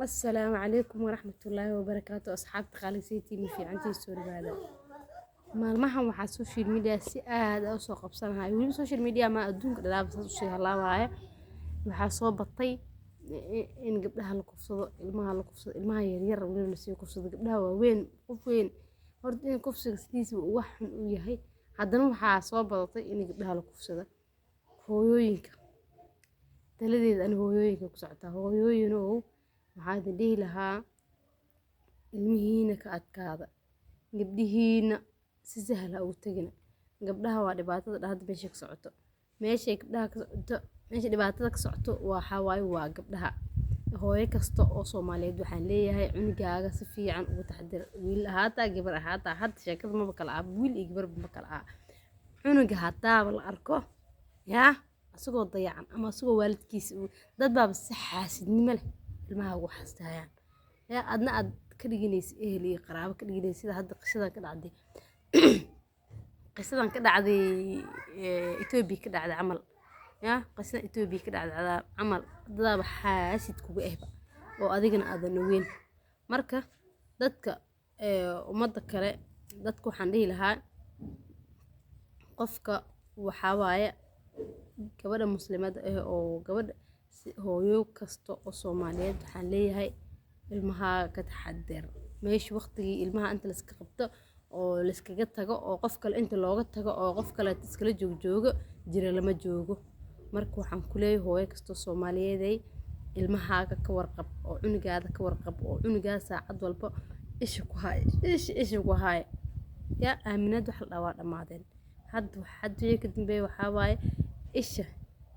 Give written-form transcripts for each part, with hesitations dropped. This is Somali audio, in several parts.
السلام عليكم ورحمة الله وبركاته أصحاب تخاليسيتي من في عندي سوري هذا maalmahan waxaa social media si aad ah u soo qabsanahay weli social media ma adduunka dhalaabsan u sii halaabaya waxaa soo batay in gabdhaha la kufsado ilmaha yaryar weli la sii kufsado gabdhaha waaweyn qof weyn horta in kufsiga sidiisa uu wax xun u yahay haddana waxaa soo badatay in gabdhaha la kufsado hooyooyinka taladeeda aan hooyooyinka ku socotaa hooyooyinow waxaa idin dhihi lahaa ilmihiina ka adkaada gabdhihiina si sahal ah ugu tagina gabdhaha waa dhibaatada hadda meesha ka socoto meesha gabdhaha ka socoto meesha dhibaatada ka socoto waa gabdhaha hooyo kasta oo Soomaaliyeed waxaan leeyahay cunugaaga si fiican ugu taxadir wiil ahaata gabar ahaata hadda sheekada ma kala ah wiil iyo gabar ma kala ah cunuga hadaa la arko yaa asagoo dayacan ama asagoo waalidkiisa dad baa si xaasidnimo leh ilmaha ugu xaastayaan yaa adna aad ka dhiganaysid ehel iyo qaraabo ka dhiganaysid sida hadda qisadan ka dhacday Itoobiya ka dhacday camal yaa qisada Itoobiya ka dhacday camal dad xaasid kugu ehba oo adigana aadan weyn marka dadka umada kale dadku waxaan dhihi lahaa qofka waxa waaye gabadha muslimada ah oo gabadha hooyo kasta oo Soomaaliyeed waxaan leeyahay ilmaha ka taxadir meesha waqtigii ilmaha inta la iska qabto oo la iskaga tago oo qof kale inta looga tago oo qof kale iskala joogo jira lama joogo marka waxaan ku leeyahay hooyo kasta Soomaaliyeed ay ilmahaaga ka warqab oo cunugaada ka warqab oo cunugaada saacad walba isha ku hay yaa aaminad wax la dhawaa dhamaadeen hadda ka dambeeyay waxa waaye isha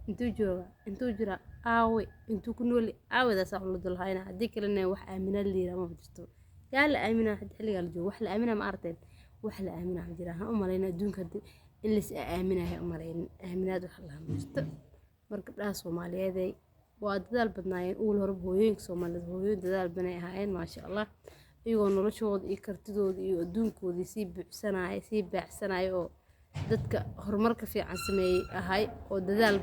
intuu jira aawe intuu ku nool aawada sax la dulhayna hadii kalena wax aaminad liira ma jirto yaa la aamina xilliga la joogo wax la aamina ma arteen wax la aamina ma jiraan ha u maleeyna adduunka in la is aaminayo u maleyn aaminad wax la haysto marka gabdhaha Soomaaliyeed ay waa dadaal badnaayeen uul hore hooyooyinka Soomaaliyeed hooyooyin dadaal banay ahaayeen maasha Allah iyagoo noloshooda iyo kartidooda iyo adduunkoodii si baaxsanaayo oo dadka horumarka fiican sameeyay ahay oo dadaal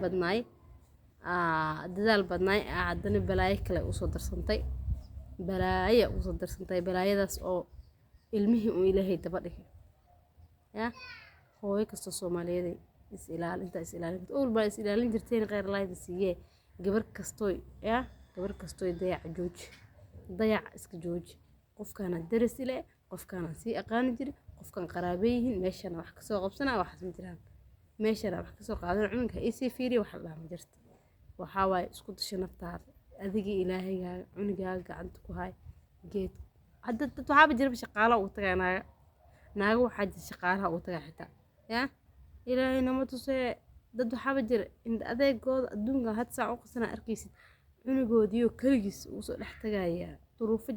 badnaay haddana balaayo kale u soo darsantay balaayadaas oo ilmihii uu Ilaahay daba dhigay yaa hooyo kasta Soomaaliyeed is ilaalin oo walba is ilaalin jirteen qeyr laayda siiyay gabar kastoy dayac iska jooji qofkana daris ile qofkana si aqaan jiri qofkan qaraabeeyeen meeshana wax ka soo qabsana wax ma jiraan meeshana wax ka soo qaadan cunugga isi fiiri wax la ma jirto waxa way isku dashay naftaada adiga Ilaahayga cunugaaga gacanta ku hay geed hadda waxba jira shaqaale u tagaynaa naaga waxa jira shaqaalaha u tagay xitaa yaa Ilaahay nama tusay dad waxba jira in adeegooda adduunka had saac u qasana arkaysid cunugoodiyo kaligiis uu soo dhex tagaya duruufo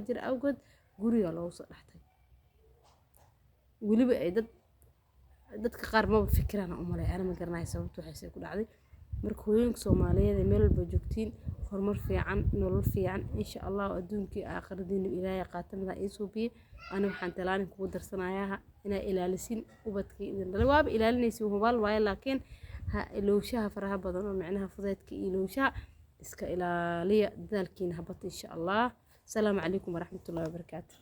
jira awgood guriga loo soo dhex tagay waliba ay dadka qaar ma fikirana u maleeyay ana ma garanayo sababtu waxay ku dhacday marka hooyooyinka Soomaaliyeed meel walba joogtiin horumar fiican nolol fiican insha Allah adduunkii aakhiradiina Ilaahay qaatamada ay soo biye ana waxaan talaanin kugu darsanayaa inay ilaalisin ubadkii idin dhalay waaba ilaalinaysi hubaal waaye laakiin ha ilowshaha faraha badan oo macnaha fudeedka ilowshaha iska ilaaliya dadaalkiina habad insha Allah. Assalaamu calaykum waraxmatullaahi wabarakaatuh.